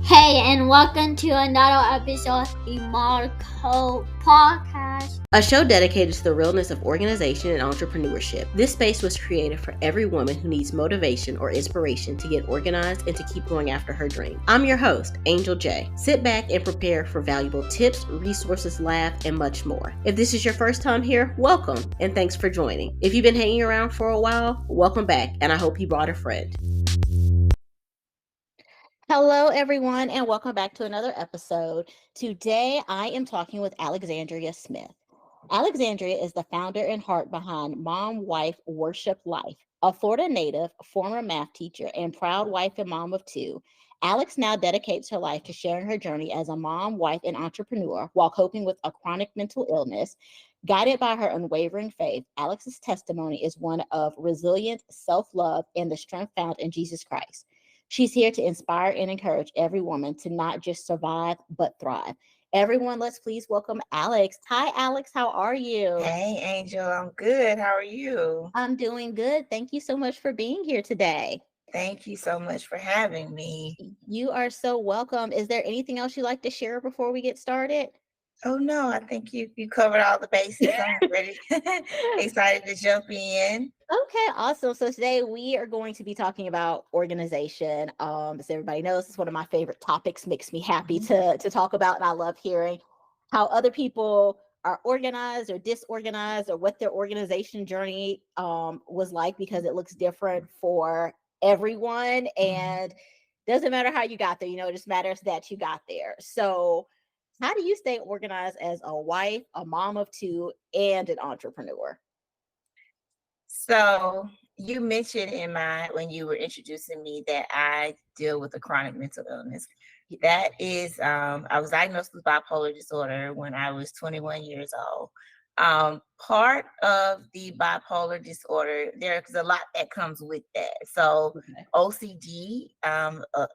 Hey, and welcome to another episode of the Marco Podcast. A show dedicated to the realness of organization and entrepreneurship. This space was created for every woman who needs motivation or inspiration to get organized and to keep going after her dream. I'm your host, Angel J. Sit back and prepare for valuable tips, resources, laugh, and much more. If this is your first time here, welcome and thanks for joining. If you've been hanging around for a while, welcome back, and I hope you brought a friend. Hello, everyone, and welcome back to another episode. Today, I am talking with Alexandria Smith. Alexandria is the founder and heart behind Mom Wife Worship Life. A Florida native, former math teacher, and proud wife and mom of two, Alex now dedicates her life to sharing her journey as a mom, wife, and entrepreneur while coping with a chronic mental illness. Guided by her unwavering faith, Alex's testimony is one of resilience, self-love, and the strength found in Jesus Christ. She's here to inspire and encourage every woman to not just survive, but thrive. Everyone, let's please welcome Alex. Hi, Alex. How are you? Hey, Angel. I'm good. How are you? I'm doing good. Thank you so much for being here today. Thank you so much for having me. You are so welcome. Is there anything else you'd like to share before we get started? Oh, no, I think you covered all the bases. I'm ready, excited to jump in. Okay, awesome. So today we are going to be talking about organization. As everybody knows, it's one of my favorite topics. Makes me happy to talk about, and I love hearing how other people are organized or disorganized, or what their organization journey was like, because it looks different for everyone, and doesn't matter how you got there. It just matters that you got there. So, how do you stay organized as a wife, a mom of two, and an entrepreneur? So you mentioned when you were introducing me that I deal with a chronic mental illness. That is, I was diagnosed with bipolar disorder when I was 21 years old. Part of the bipolar disorder, there's a lot that comes with that. So OCD,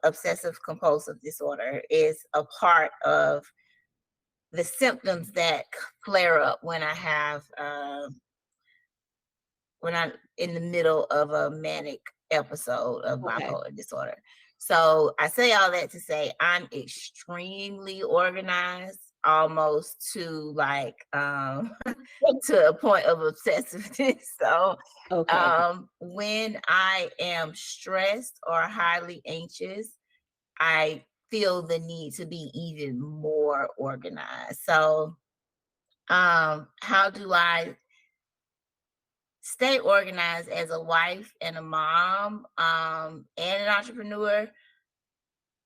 obsessive compulsive disorder, is a part of the symptoms that flare up when I'm in the middle of a manic episode of bipolar disorder. So I say all that to say I'm extremely organized, almost to to a point of obsessiveness. So when I am stressed or highly anxious, I feel the need to be even more organized. So how do I stay organized as a wife and a mom and an entrepreneur?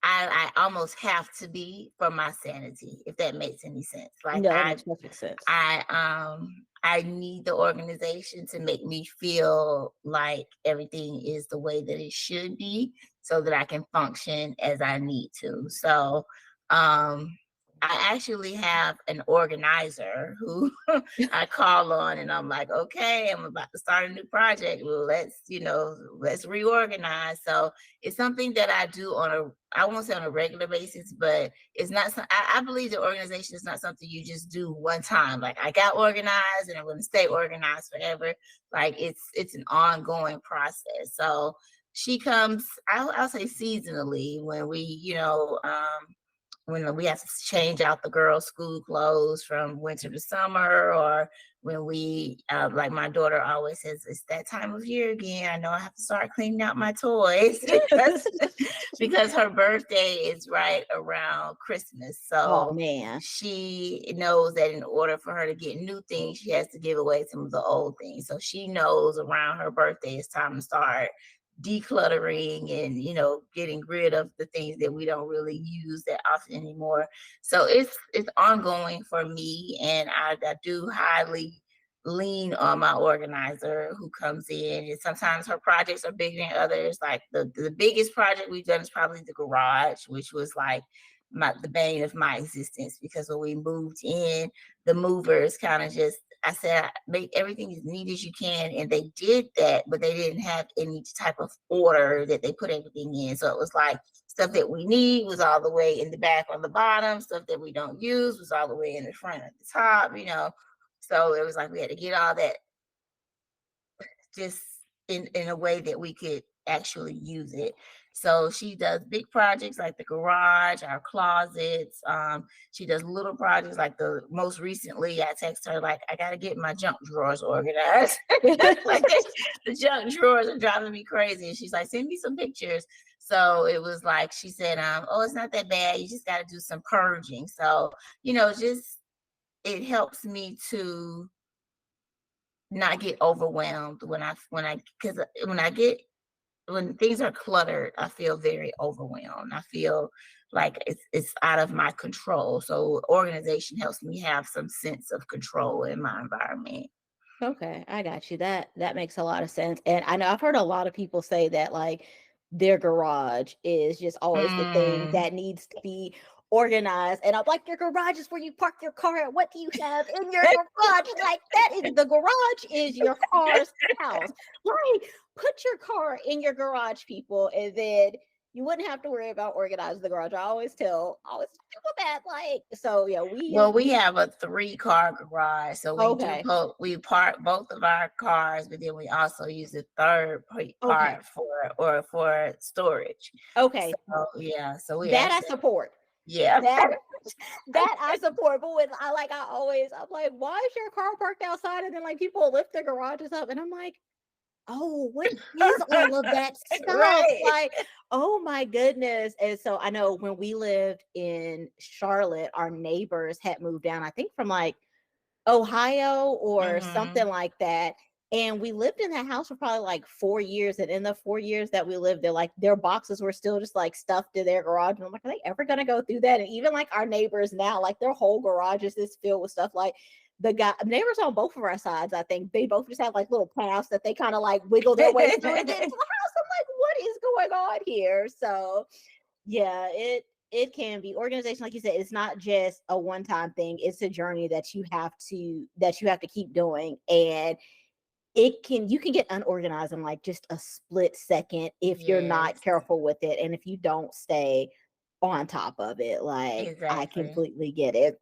I almost have to be for my sanity, if that makes any sense. No, that makes perfect sense. I need the organization to make me feel like everything is the way that it should be, so that I can function as I need to. So I actually have an organizer who I call on, and I'm like, okay, I'm about to start a new project. Well, let's reorganize. So it's something that I do I won't say on a regular basis, but it's not, I believe that organization is not something you just do one time. Like, I got organized and I'm going to stay organized forever. Like, it's an ongoing process. So she comes, I'll say seasonally, when when we have to change out the girls' school clothes from winter to summer, or when we, like my daughter always says, it's that time of year again. I know I have to start cleaning out my toys because her birthday is right around Christmas. So she knows that in order for her to get new things, she has to give away some of the old things. So she knows around her birthday it's time to start decluttering and getting rid of the things that we don't really use that often anymore. So it's ongoing for me, and I do highly lean on my organizer who comes in, and sometimes her projects are bigger than others. Like the biggest project we've done is probably the garage, which was like the bane of my existence, because when we moved in, the movers kind of just, I said, make everything as neat as you can. And they did that, but they didn't have any type of order that they put everything in. So it was like stuff that we need was all the way in the back on the bottom. Stuff that we don't use was all the way in the front at the top, So it was like we had to get all that just in a way that we could actually use it. So she does big projects like the garage, our closets. She does little projects like the most recently I text her like, I gotta get my junk drawers organized. Like the junk drawers are driving me crazy. And she's like, send me some pictures. So it was like she said, oh, it's not that bad. You just gotta do some purging. So, just it helps me to not get overwhelmed because when things are cluttered, I feel very overwhelmed. I feel like it's out of my control. So organization helps me have some sense of control in my environment. Okay, I got you. That makes a lot of sense. And I know I've heard a lot of people say that like their garage is just always the thing that needs to be organized. And I'm like, your garage is where you park your car. And what do you have in your garage? Like that is the garage is your car's house. Like put your car in your garage, people, and then you wouldn't have to worry about organizing the garage. I always tell people that like so yeah, we have a 3-car garage. So okay. We park both of our cars, but then we also use the third part for storage. Okay. So yeah, so we that I support. Yeah. That I support. But when I'm like, why is your car parked outside? And then like people lift their garages up, and I'm like, oh, what is all of that stuff? Right. Like, oh my goodness. And so I know when we lived in Charlotte, our neighbors had moved down, I think from like Ohio or something like that. And we lived in that house for probably like 4 years. And in the 4 years that we lived there, like their boxes were still just like stuffed in their garage. And I'm like, are they ever going to go through that? And even like our neighbors now, like their whole garage is just filled with stuff. Like the neighbors on both of our sides, I think they both just have like little paths that they kind of like wiggle their way through and get into the house. I'm like, what is going on here? So yeah, it can be organization, like you said. It's not just a one-time thing. It's a journey that you have to keep doing, and you can get unorganized in like just a split second if you're not careful with it, and if you don't stay on top of it. Like Exactly. I completely get it.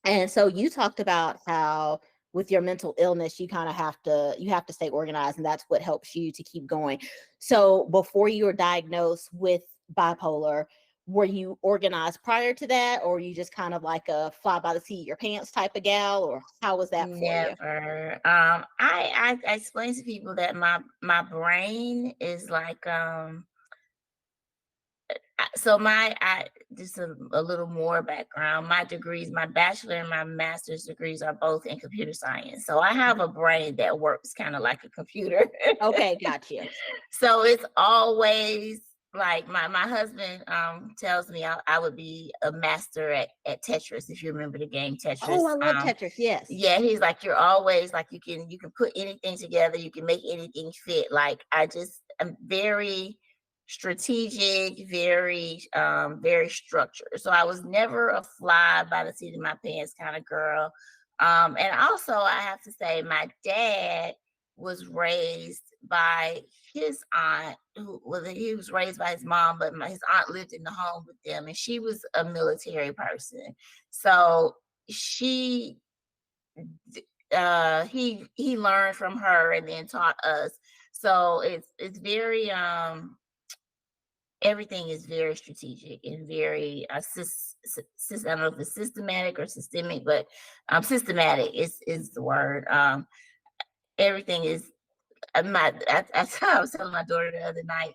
And so you talked about how with your mental illness, you kind of have to stay organized, and that's what helps you to keep going. So before you were diagnosed with bipolar, were you organized prior to that, or were you just kind of like a fly by the seat of your pants type of gal, or how was that for you? Never. I explain to people that my brain is like so just a little more background. My degrees, my bachelor and my master's degrees are both in computer science. So I have a brain that works kind of like a computer. Okay, got you. So it's always like my husband tells me I would be a master at Tetris, if you remember the game Tetris. Oh, I love Tetris. Yes. Yeah, he's like, you're always like, you can put anything together, you can make anything fit. Like I'm very strategic, very structured. So I was never a fly by the seat of my pants kind of girl. And also I have to say my dad was raised by his aunt, he was raised by his mom, but his aunt lived in the home with them, and she was a military person. So he learned from her and then taught us. So it's very everything is very strategic and very I don't know if it's systematic or systemic, but systematic is the word. Everything is I was telling my daughter the other night,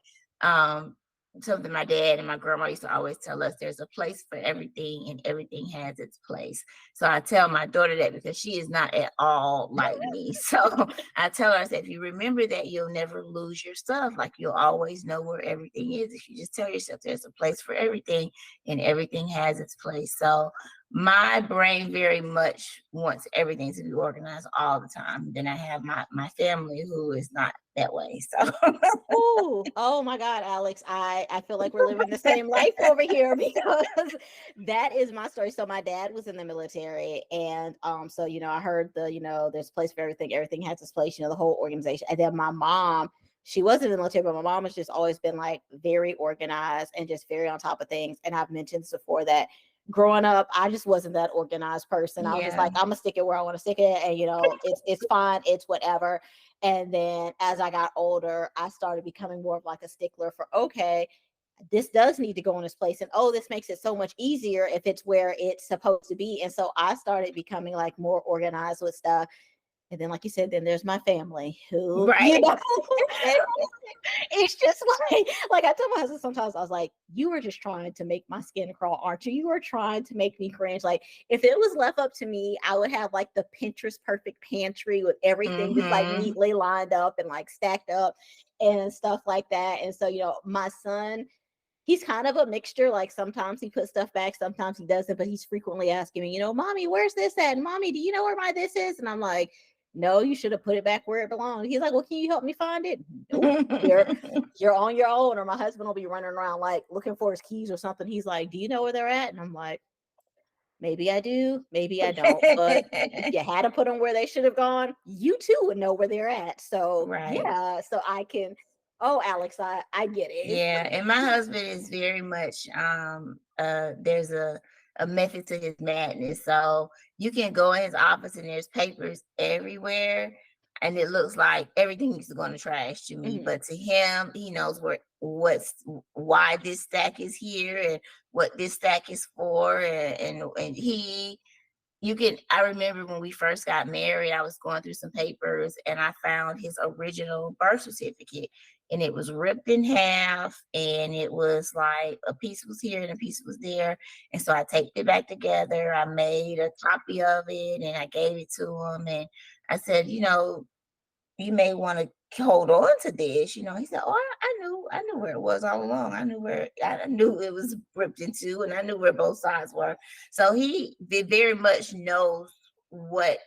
something my dad and my grandma used to always tell us: there's a place for everything and everything has its place. So I tell my daughter that because she is not at all like me. So I tell her, I said, if you remember that, you'll never lose your stuff. Like you'll always know where everything is. If you just tell yourself there's a place for everything and everything has its place. So my brain very much wants everything to be organized all the time. Then I have my family who is not that way. So Ooh, oh my God, Alex, I feel like we're living the same life over here, because that is my story. So my dad was in the military, and so I heard there's a place for everything, everything has its place, the whole organization. And then my mom, she wasn't in the military, but my mom has just always been like very organized and just very on top of things. And I've mentioned before that growing up, I just wasn't that organized person. I was just like, I'm gonna stick it where I want to stick it, and it's fine, it's whatever. And then as I got older, I started becoming more of like a stickler for, okay, this does need to go in this place. And oh, this makes it so much easier if it's where it's supposed to be. And so I started becoming like more organized with stuff. And then, like you said, then there's my family who, Right. it's just like I tell my husband sometimes, I was like, you are just trying to make my skin crawl, aren't you? You are trying to make me cringe. Like, if it was left up to me, I would have like the Pinterest perfect pantry with everything just like neatly lined up and like stacked up and stuff like that. And so, my son, he's kind of a mixture. Like sometimes he puts stuff back, sometimes he doesn't, but he's frequently asking me, mommy, where's this at? And mommy, do you know where my this is? And I'm like, no, you should have put it back where it belongs. He's like, well, can you help me find it? Nope. You're on your own. Or my husband will be running around like looking for his keys or something. He's like, do you know where they're at? And I'm like, maybe I do, maybe I don't. But if you had to put them where they should have gone, you too would know where they're at. So yeah, so I can. Oh, Alex, I get it. Yeah, and my husband is very much there's a method to his madness. So you can go in his office and there's papers everywhere and it looks like everything needs to go in the trash to me. But to him, he knows why this stack is here and what this stack is for, and I remember when we first got married, I was going through some papers and I found his original birth certificate and it was ripped in half and it was like a piece was here and a piece was there. And so I taped it back together. I made a copy of it and I gave it to him. And I said, you may want to hold on to this. He said, oh, I knew where it was all along. I knew it was ripped in two and I knew where both sides were. So he very much knows what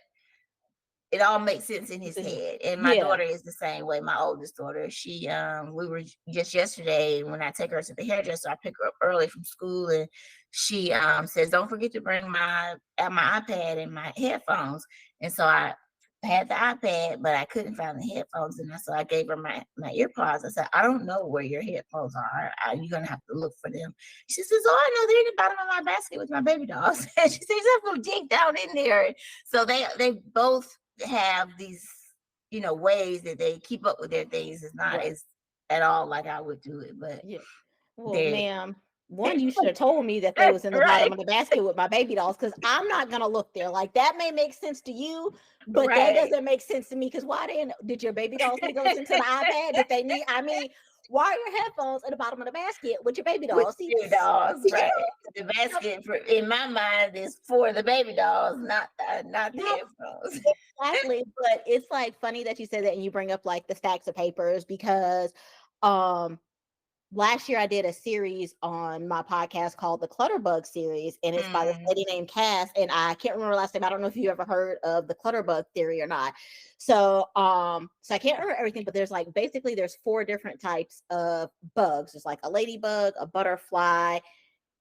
it all makes sense in his head. And my daughter is the same way. My oldest daughter, she we were just yesterday when I take her to the hairdresser, I pick her up early from school and she says, don't forget to bring my iPad and my headphones. And so I had the iPad, but I couldn't find the headphones. And so I gave her my earpods. I said, I don't know where your headphones are. You're going to have to look for them. She says, oh, I know they're in the bottom of my basket with my baby dolls. And she says, I'm going to dig down in there. So they both have these, ways that they keep up with their things. It's not as at all like I would do it, but well, ma'am, one, you should have told me that they was in the bottom of the basket with my baby dolls, because I'm not gonna look there. Like, that may make sense to you, but that doesn't make sense to me. Because did your baby dolls need to listen to the iPad? Did they need? I mean, why are your headphones at the bottom of the basket with your baby dolls? With your dolls, right? The basket, in my mind, is for the baby dolls, not the headphones. Exactly. But it's like funny that you said that and you bring up like the stacks of papers, because last year I did a series on my podcast called the Clutterbug series, and it's by this lady named Cass, and I can't remember last name. I don't know if you ever heard of the Clutterbug theory or not. So I can't remember everything, but there's like basically there's 4 different types of bugs. There's like a ladybug, a butterfly,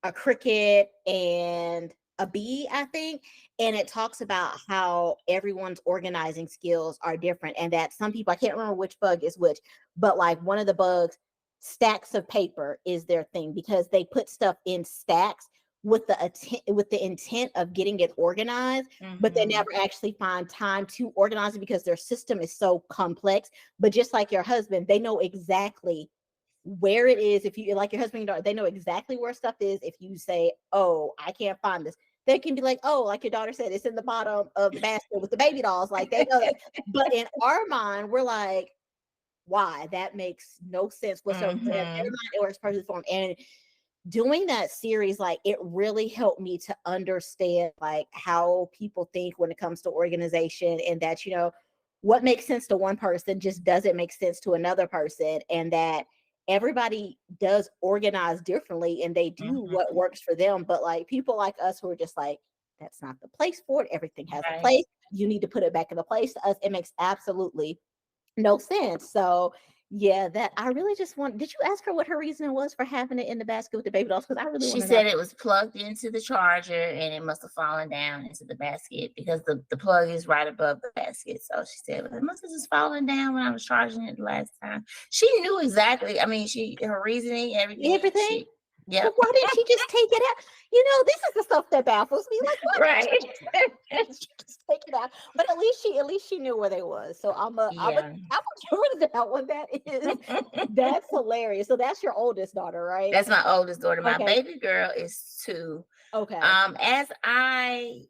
a cricket, and a bee, I think. And it talks about how everyone's organizing skills are different, and that some people, I can't remember which bug is which, but like one of the bugs, stacks of paper is their thing, because they put stuff in stacks with the intent of getting it organized, but they never actually find time to organize it because their system is so complex. But just like your husband, they know exactly where it is. If you like your husband, they know exactly where stuff is. If you say, oh, I can't find this, they can be like, oh, like your daughter said, it's in the bottom of the basket with the baby dolls. Like, they know that. But in our mind, we're like, why? That makes no sense whatsoever. Their mind, it works perfectly for them. And doing that series, like, it really helped me to understand like how people think when it comes to organization, and that, what makes sense to one person just doesn't make sense to another person, and that everybody does organize differently and they do what works for them. But like people like us who are just like, that's not the place for it. Everything has a place. You need to put it back in the place. To us, it makes absolutely no sense. So yeah, that I really just want. Did you ask her what her reason was for having it in the basket with the baby dolls? Because I really She said it was plugged into the charger and it must have fallen down into the basket, because the plug is right above the basket. So she said, well, it must have just fallen down when I was charging it the last time. She knew exactly. I mean, her reasoning, everything. Yep. Why didn't she just take it out? This is the stuff that baffles me. Like, why Right. didn't she just take it out? But at least she knew where they was. So I'm a Yeah. get rid of that one. That's hilarious. So that's your oldest daughter, right? That's my oldest daughter. My Okay. baby girl is 2. Okay. As I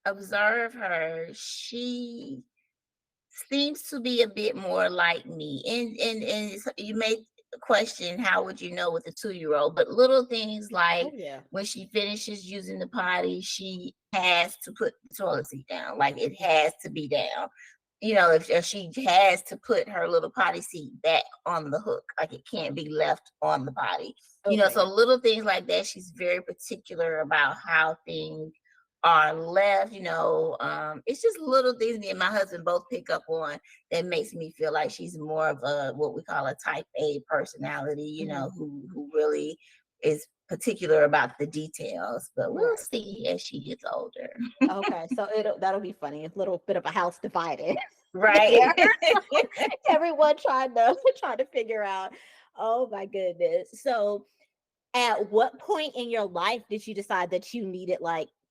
observe her, she seems to be a bit more like me. And you may question how would you know with a 2-year-old, but little things like Yeah. when she finishes using the potty, she has to put the toilet seat down. Like it has to be down. If she has to put her little potty seat back on the hook, like it can't be left on the potty. So little things like that. She's very particular about how things are left. It's just little things me and my husband both pick up on that makes me feel like she's more of a what we call a type A personality, who really is particular about the details. But we'll see as she gets older. Okay, so that'll be funny. A little bit of a house divided. Right. Everyone trying to figure out. Oh my goodness. So at what point in your life did you decide that you needed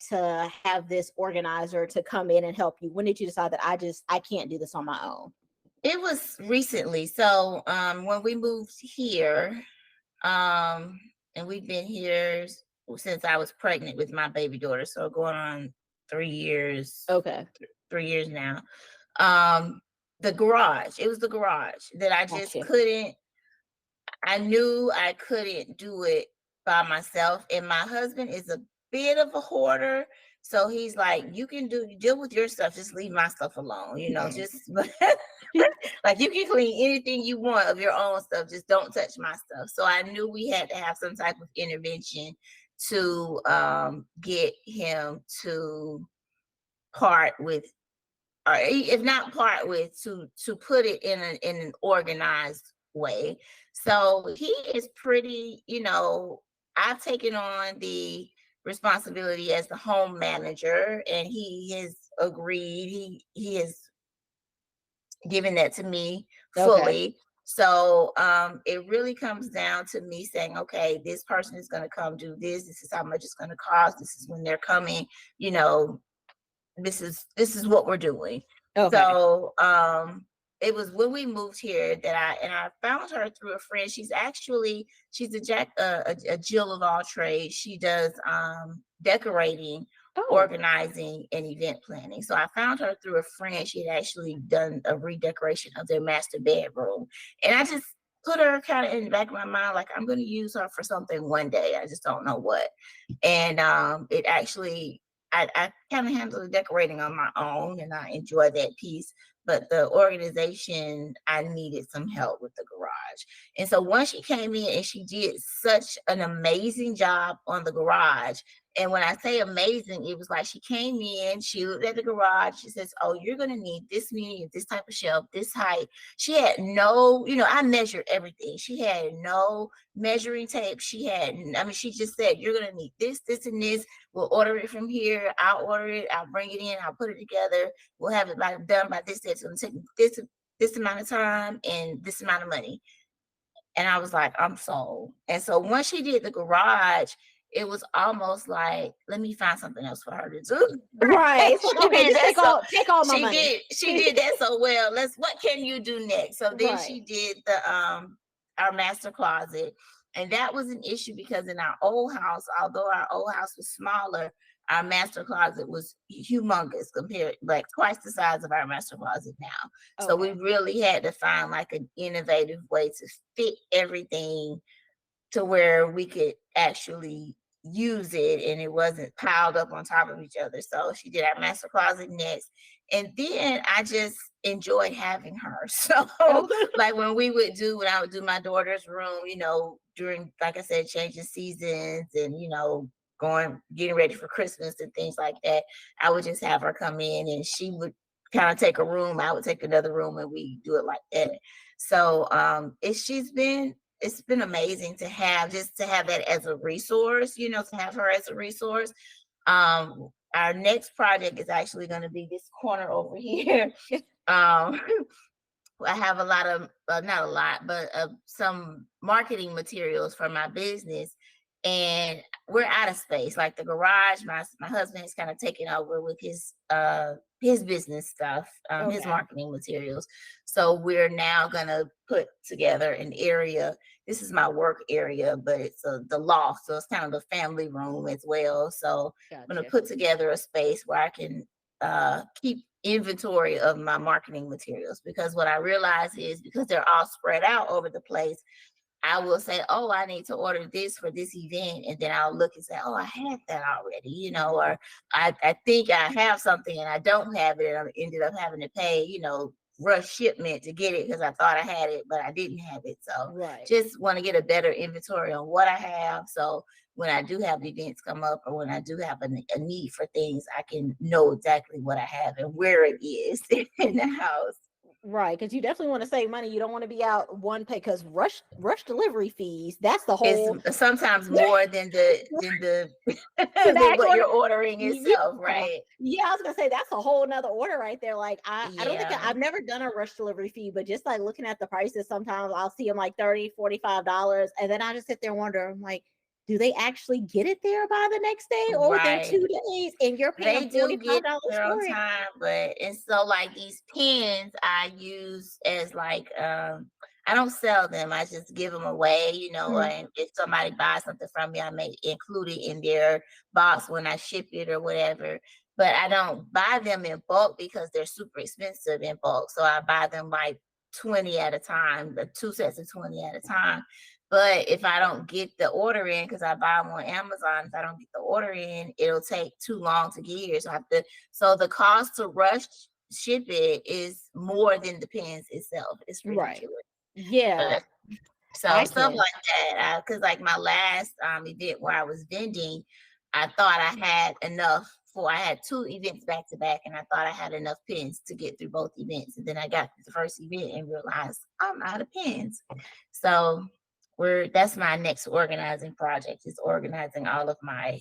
to have this organizer to come in and help you? When did you decide that I can't do this on my own? It was recently. So when we moved here, and we've been here since I was pregnant with my baby daughter. So going on 3 years. Okay. 3 years now. The garage. It was the garage that I just couldn't. I knew I couldn't do it by myself. And my husband is a bit of a hoarder. So he's like, you deal with your stuff, just leave my stuff alone, just like you can clean anything you want of your own stuff, just don't touch my stuff. So I knew we had to have some type of intervention to get him to part with, or if not part with, to put it in an organized way. So he is pretty, I've taken on the responsibility as the home manager, and he has agreed. He has given that to me fully. Okay. So it really comes down to me saying, okay, this person is going to come do this. This is how much it's going to cost. This is when they're coming. This is what we're doing. Okay. So it was when we moved here that I found her through a friend. She's a Jill of all trades. She does decorating, organizing, and event planning. So I found her through a friend. She had actually done a redecoration of their master bedroom, and I just put her kind of in the back of my mind, like I'm going to use her for something one day. I just don't know what. And it actually, I kind of handle the decorating on my own, and I enjoy that piece. But the organization, I needed some help with the garage. And so once she came in, and she did such an amazing job on the garage. And when I say amazing, it was like she came in, she looked at the garage, she says, oh, you're going to need this many, this type of shelf, this height. She had no, I measured everything. She had no measuring tape. She just said, you're going to need this, this, and this. We'll order it from here. I'll order it. I'll bring it in. I'll put it together. We'll have it done by this day. It's going to take this amount of time and this amount of money. And I was like, I'm sold. And so once she did the garage, it was almost like, let me find something else for her to do. Right. Okay, take all my money. She did that so well. What can you do next? So then she did the our master closet. And that was an issue because in our old house, although our old house was smaller, our master closet was humongous compared, like twice the size of our master closet now. Okay. So we really had to find like an innovative way to fit everything to where we could actually use it and it wasn't piled up on top of each other. So she did our master closet next. And then I just enjoyed having her. So like when I would do my daughter's room, during, like I said, changing seasons and, getting ready for Christmas and things like that, I would just have her come in and she would kind of take a room. I would take another room and we do it like that. So it's been amazing to have that as a resource, to have her as a resource. Our next project is actually going to be this corner over here. I have a lot of, not a lot, but some marketing materials for my business. and we're out of space. Like the garage, my husband has kind of taken over with his business stuff, his Okay. marketing materials. So we're now gonna put together an area. This is my work area, but it's the loft, so it's kind of the family room as well. So I'm gonna Gotcha. put together a space where I can keep inventory of my marketing materials, because what I realize is, because they're all spread out over the place, I will say, oh, I need to order this for this event. And then I'll look and say, oh, I had that already, or I think I have something and I don't have it. And I ended up having to pay, rush shipment to get it because I thought I had it, but I didn't have it. So Right. just want to get a better inventory on what I have. So when I do have events come up, or when I do have a need for things, I can know exactly what I have and where it is in the house. Right, because you definitely want to save money. You don't want to be out one pay, because rush delivery fees. That's the whole It's sometimes more than the to the than actual what order. you're ordering Yeah. itself, right? Yeah, I was gonna say that's a whole nother order right there. Like I don't think Yeah, I've never done a rush delivery fee, but just like looking at the prices, sometimes I'll see them like $30, $45, and then I just sit there and wonder, I'm like, do they actually get it there by the next day, or within right. 2 days, and you're paying They do get $45 there on for it? time, but and so like these pens I use as like I don't sell them. I just give them away, Mhm. and if somebody buys something from me, I may include it in their box when I ship it or whatever. But I don't buy them in bulk because they're super expensive in bulk. So I buy them like 20 at a time, the 2 sets of 20 at a time. But if I don't get the order in, because I buy them on Amazon, if I don't get the order in, it'll take too long to get here. So I have to. So the cost to rush ship it is more than the pens itself. It's Right. ridiculous. Yeah, But so I stuff can. like that. Because like my last event where I was vending, I thought I had enough for. I had 2 events back to back, and I thought I had enough pens to get through both events. And then I got to the first event and realized I'm out of pens. So that's my next organizing project, is organizing all of my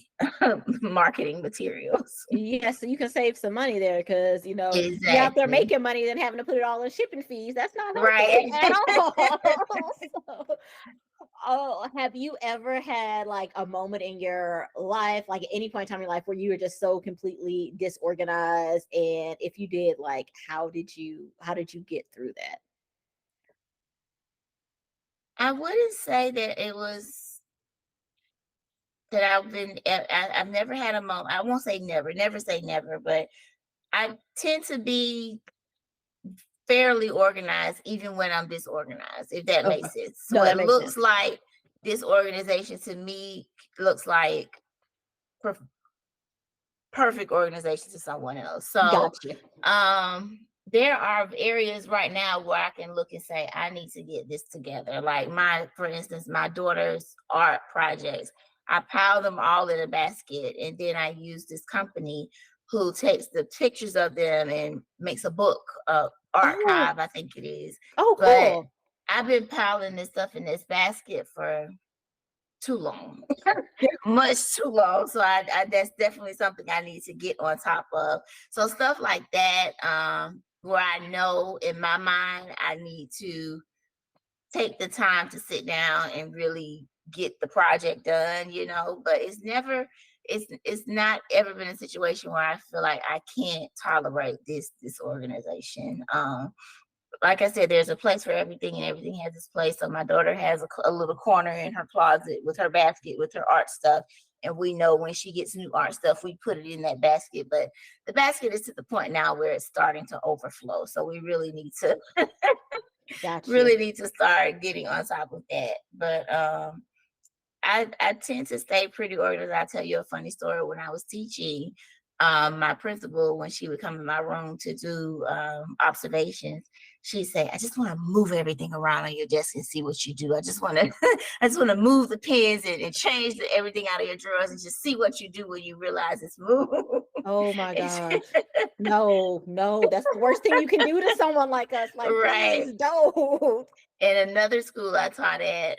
marketing materials. Yes, so you can save some money there, because you're out there Exactly. making money, then having to put it all in shipping fees. That's not worth Right. it at all. So, oh, have you ever had like a moment in your life, like at any point in time in your life, where you were just so completely disorganized? And if you did, like, how did you get through that? I wouldn't say that it was that I've never had a moment. I won't say never say never, but I tend to be fairly organized even when I'm disorganized, if that Okay. makes sense. So No, that what makes looks sense. like disorganization to me looks like per- perfect organization to someone else. So Gotcha. there are areas right now where I can look and say, I need to get this together. Like for instance, my daughter's art projects, I pile them all in a basket, and then I use this company who takes the pictures of them and makes a book, Oh, archive, I think it is. oh, But cool. I've been piling this stuff in this basket for too long. Much too long. So I that's definitely something I need to get on top of. So stuff like that, where I know in my mind I need to take the time to sit down and really get the project done, but it's not ever been a situation where I feel like I can't tolerate this organization. Like I said, there's a place for everything, and everything has its place. So my daughter has a little corner in her closet with her basket with her art stuff. And we know when she gets new art stuff, we put it in that basket. But the basket is to the point now where it's starting to overflow. So we Gotcha. really need to start getting on top of that. But I tend to stay pretty organized. I'll tell you a funny story. When I was teaching, my principal, when she would come in my room to do observations, she'd say, I just want to move everything around on your desk and see what you do. I just want to I just want to move the pens and change everything out of your drawers and just see what you do when you realize it's moved. Oh my gosh. No, no, that's the worst thing you can do to someone like us. Like, Right. please don't. In another school I taught at,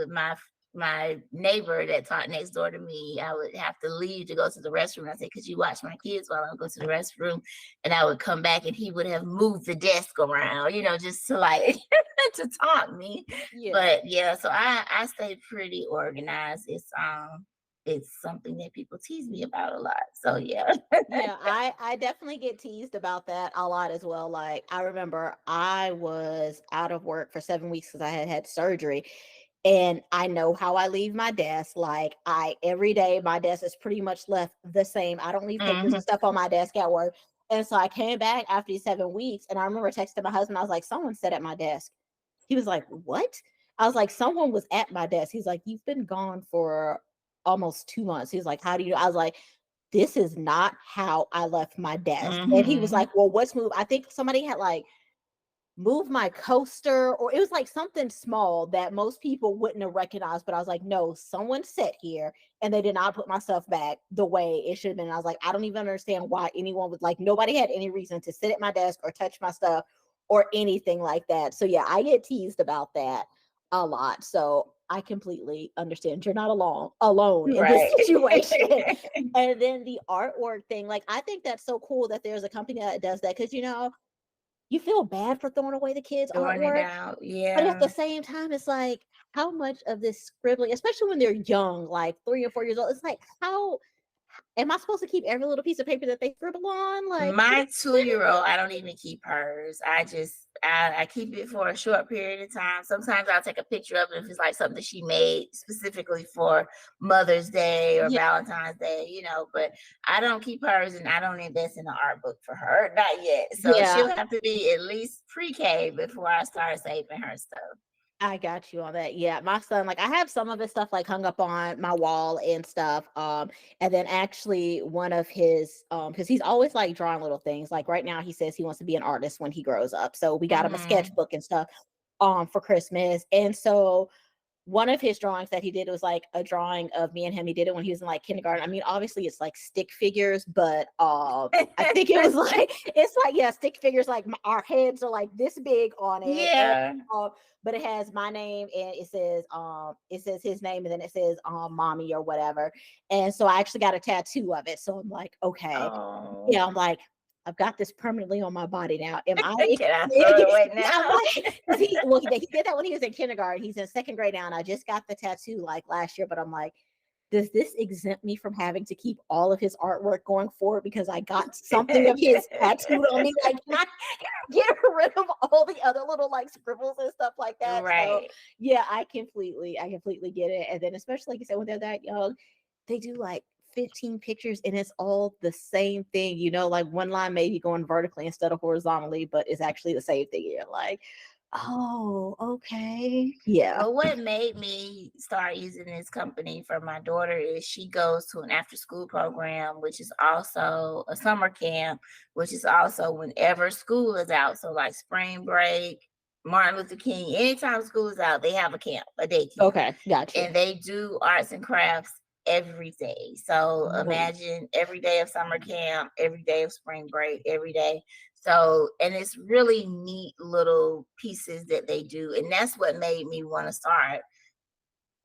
my my neighbor that taught next door to me, I would have to leave to go to the restroom. I said, could you watch my kids while I go to the restroom? And I would come back and he would have moved the desk around, just to like to taunt me. Yeah. But yeah, so I stay pretty organized. It's something that people tease me about a lot. So yeah. Yeah, I definitely get teased about that a lot as well. Like I remember I was out of work for 7 weeks because I had surgery, and I know how I leave my desk. Like I every day my desk is pretty much left the same. I don't leave papers and stuff on my desk at work. And so I came back after these 7 weeks, and I remember texting my husband. I was like, "Someone sat at my desk." He was like, "What?" I was like, "Someone was at my desk." He's like, "You've been gone for almost 2 months." He was like, "How do you?" I was like, "This is not how I left my desk." And he was like, "Well, what's moved?" I think somebody had like moved my coaster, or it was like something small that most people wouldn't have recognized. But I was like, no, someone sat here and they did not put my stuff back the way it should have been. And I was like, I don't even understand why anyone would, like, nobody had any reason to sit at my desk or touch my stuff or anything like that. So yeah, I get teased about that a lot. So I completely understand you're not alone in this Right. situation. And then the artwork thing, like I think that's so cool that there's a company that does that, because you feel bad for throwing away the kids' Throwing it artwork, out. but at Yeah. the same time, it's like, how much of this scribbling, especially when they're young, like 3 or 4 years old, it's like, how am I supposed to keep every little piece of paper that they scribble on? Like, My 2-year-old, I don't even keep hers. I keep it for a short period of time. Sometimes I'll take a picture of it if it's like something that she made specifically for Mother's Day or yeah, Valentine's Day, but I don't keep hers, and I don't invest in an art book for her. Not yet. So yeah, she'll have to be at least pre-K before I start saving her stuff. I got you on that. Yeah, my son, like I have some of his stuff like hung up on my wall and stuff. And then actually one of his because he's always like drawing little things. Like right now he says he wants to be an artist when he grows up. So we got him a sketchbook and stuff for Christmas. And so one of his drawings that he did was like a drawing of me and him. He did it when he was in like kindergarten. I mean, obviously it's like stick figures, but I think it was like, it's like, yeah, stick figures, like our heads are like this big on it. Yeah. And, but it has my name and it says his name and then it says mommy or whatever. And so I actually got a tattoo of it. So I'm like, okay. Oh. Yeah, I'm like, I've got this permanently on my body now. Am I? Can I throw it away now? I'm like, he did that when he was in kindergarten. He's in second grade now, and I just got the tattoo like last year. But I'm like, does this exempt me from having to keep all of his artwork going forward because I got something of his tattooed on me? Like, can I get rid of all the other little like scribbles and stuff like that? Right. So yeah, I completely get it. And then especially like you said, when they're that young, they do like 15 pictures and it's all the same thing, like one line maybe going vertically instead of horizontally, but it's actually the same thing. You're like, oh, okay. Yeah. But what made me start using this company for my daughter is she goes to an after school program, which is also a summer camp, which is also whenever school is out. So like spring break, Martin Luther King, anytime school is out, they have a camp, a day camp. Okay, gotcha. And they do arts and crafts every day. So imagine every day of summer camp, every day of spring break, every day. So, and it's really neat little pieces that they do. And that's what made me want to start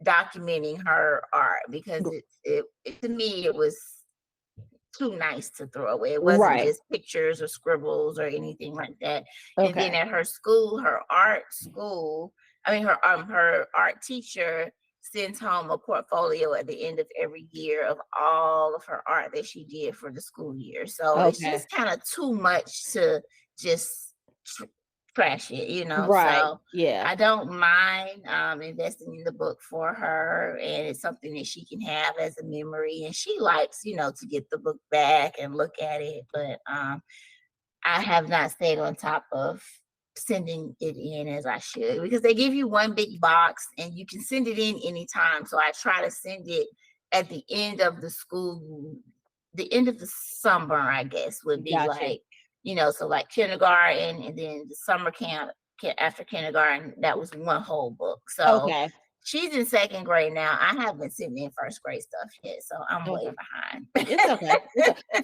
documenting her art, because it to me, it was too nice to throw away. It wasn't just pictures or scribbles or anything like that. Okay. And then at her school, her art teacher sends home a portfolio at the end of every year of all of her art that she did for the school year. So it's just kind of too much to just trash it, Right. So yeah, I don't mind investing in the book for her, and it's something that she can have as a memory. And she likes, to get the book back and look at it. But I have not stayed on top of sending it in as I should, because they give you one big box and you can send it in anytime. So I try to send it at the end of the summer, I guess, would be gotcha. like, so like kindergarten and then the summer camp after kindergarten, that was one whole book. So She's in second grade now. I haven't seen in first grade stuff yet, so I'm way Okay. behind. It's okay.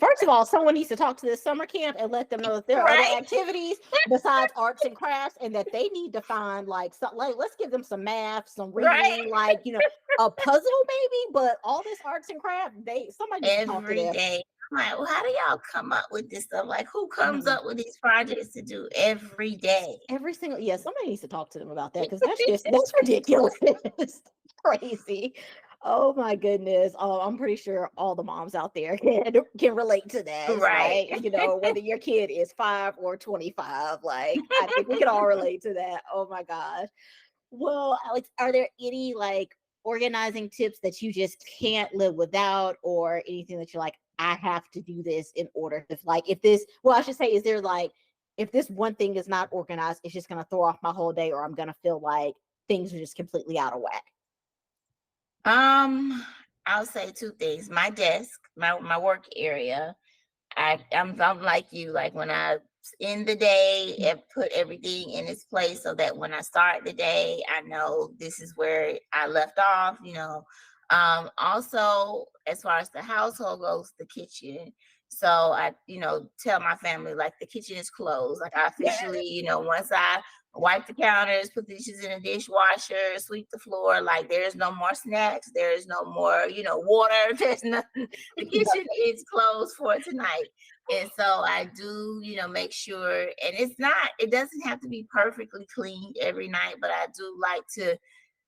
First of all, someone needs to talk to this summer camp and let them know that there are other Right. activities besides arts and crafts, and that they need to find like some, like, let's give them some math, some Right. reading, like, a puzzle maybe. But all this arts and craft, somebody needs to talk to Every them. day. I'm like, well, how do y'all come up with this stuff? Like, who comes Mhm. up with these projects to do every day? Every single, yeah, somebody needs to talk to them about that, because that's ridiculous. Crazy. Oh my goodness. Oh, I'm pretty sure all the moms out there can relate to that. It's Right. like, whether your kid is 5 or 25, like, I think we can all relate to that. Oh my gosh. Well, Alex, are there any like organizing tips that you just can't live without, or anything that you're like, I have to do this in order to, like, if this, well, I should say, is there like, if this one thing is not organized, it's just going to throw off my whole day, or I'm going to feel like things are just completely out of whack? I'll say two things. My desk, my work area. I'm like you, like when I end the day and put everything in its place so that when I start the day, I know this is where I left off, Also, as far as the household goes, the kitchen. So I, tell my family like the kitchen is closed. Like I officially, once I wipe the counters, put the dishes in the dishwasher, sweep the floor, like there's no more snacks, there's no more, water, there's nothing. The kitchen is closed for tonight. And so I do, make sure, and it doesn't have to be perfectly cleaned every night, but I do like to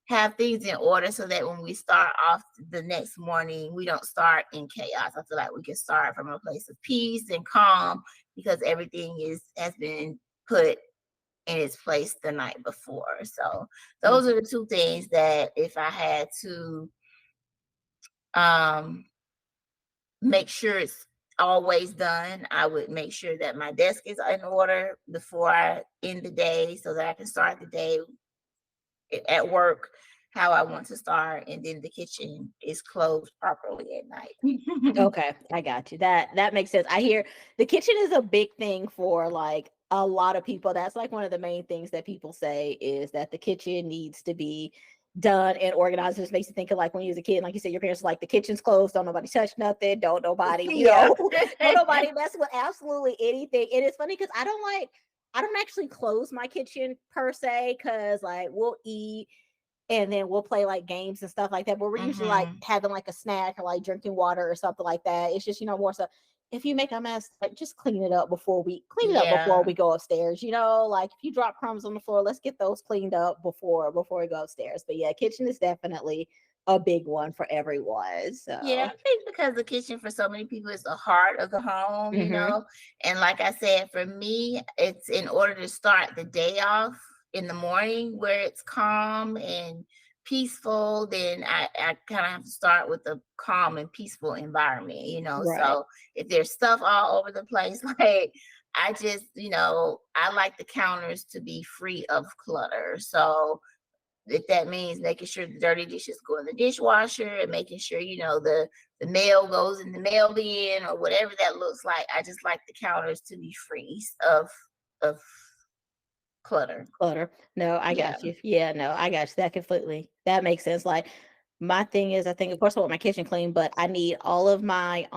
have things in order so that when we start off the next morning, we don't start in chaos. I feel like we can start from a place of peace and calm because everything has been put in its place the night before. So those are the two things that if I had to make sure it's always done, I would make sure that my desk is in order before I end the day so that I can start the day at work how I want to start, and then the kitchen is closed properly at night. Okay, I got you. That makes sense. I hear the kitchen is a big thing for like a lot of people. That's like one of the main things that people say, is that the kitchen needs to be done and organized. It just makes you think of like when you was a kid, like you said, your parents were like, the kitchen's closed, don't nobody touch nothing, don't nobody, Yeah. don't nobody mess with absolutely anything. And it's funny because I don't actually close my kitchen per se, because like we'll eat and then we'll play like games and stuff like that. But we're usually like having like a snack or like drinking water or something like that. It's just, more so, if you make a mess, like just clean it up before we go upstairs. Like if you drop crumbs on the floor, let's get those cleaned up before we go upstairs. But yeah, kitchen is definitely a big one for everyone. So Yeah, I think because the kitchen for so many people is the heart of the home, Mhm. And like I said, for me, it's in order to start the day off in the morning where it's calm and peaceful, then I kind of have to start with a calm and peaceful environment. Right. So if there's stuff all over the place, like I just, I like the counters to be free of clutter. So if that means making sure the dirty dishes go in the dishwasher and making sure the mail goes in the mail bin or whatever that looks like, I just like the counters to be free of clutter. No, I Yeah. got you. Yeah, no, I got you. That makes sense. Like my thing is, I think of course I want my kitchen clean, but I need all of my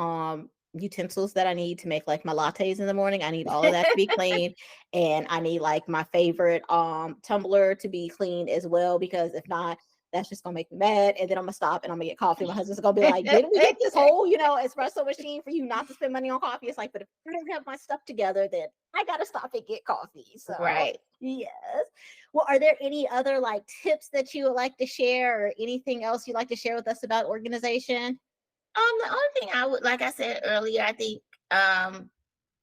utensils that I need to make like my lattes in the morning. I need all of that to be clean. And I need like my favorite tumbler to be clean as well, because if not, that's just gonna make me mad. And then I'm gonna stop and I'm gonna get coffee. My husband's gonna be like, didn't we get this whole, espresso machine for you not to spend money on coffee? It's like, but if I don't have my stuff together, then I gotta stop and get coffee. So Right. yes. Well, are there any other like tips that you would like to share, or anything else you'd like to share with us about organization? The only thing I would, like I said earlier, I think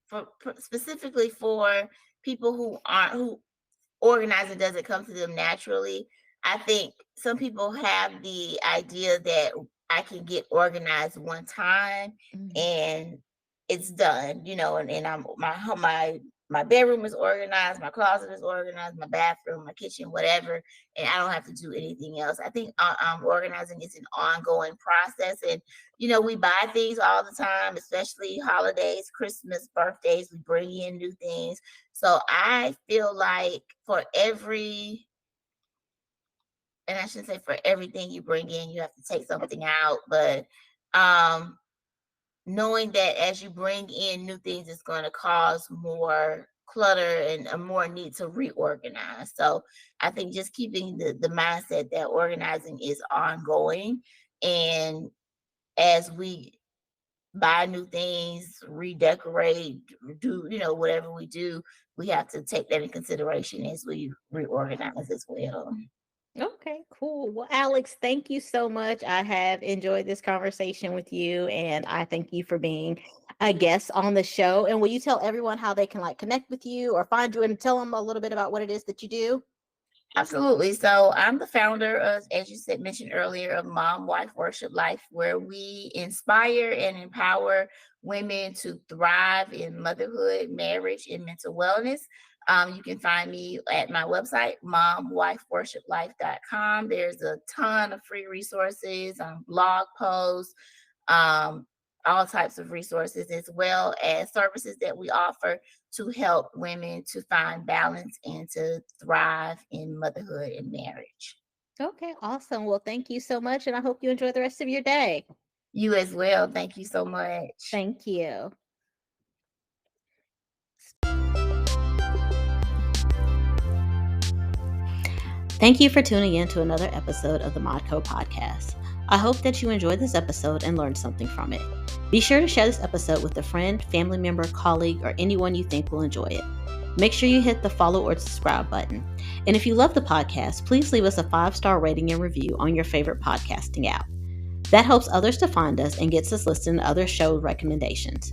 for specifically for people who organizing doesn't come to them naturally. I think some people have the idea that I can get organized one time and it's done, and I'm my bedroom is organized, my closet is organized, my bathroom, my kitchen, whatever, and I don't have to do anything else. I think organizing is an ongoing process, and we buy things all the time, especially holidays, Christmas, birthdays. We bring in new things, so I feel like for every and I shouldn't say for everything you bring in, you have to take something out, but knowing that as you bring in new things, it's going to cause more clutter and a more need to reorganize. So I think just keeping the mindset that organizing is ongoing, and as we buy new things, redecorate, do, whatever we do, we have to take that in consideration as we reorganize as well. Okay, cool. Well, Alex, thank you so much. I have enjoyed this conversation with you, and I thank you for being a guest on the show. And will you tell everyone how they can connect with you or find you and tell them a little bit about what it is that you do? Absolutely. So I'm the founder of, as you said, mentioned earlier, of Mom Wife Worship Life, where we inspire and empower women to thrive in motherhood, marriage, and mental wellness. You can find me at my website, momwifeworshiplife.com. There's a ton of free resources, blog posts, um, all types of resources, as well as services that we offer to help women to find balance and to thrive in motherhood and marriage. Okay, awesome. Well, thank you so much, and I hope you enjoy the rest of your day. You as well. Thank you so much. Thank you. Thank you for tuning in to another episode of the Modco podcast. I hope that you enjoyed this episode and learned something from it. Be sure to share this episode with a friend, family member, colleague, or anyone you think will enjoy it. Make sure you hit the follow or subscribe button. And if you love the podcast, please leave us a 5-star rating and review on your favorite podcasting app. That helps others to find us and gets us listed in other show recommendations.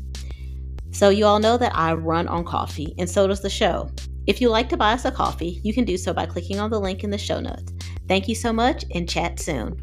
So you all know that I run on coffee, and so does the show. If you'd like to buy us a coffee, you can do so by clicking on the link in the show notes. Thank you so much, and chat soon.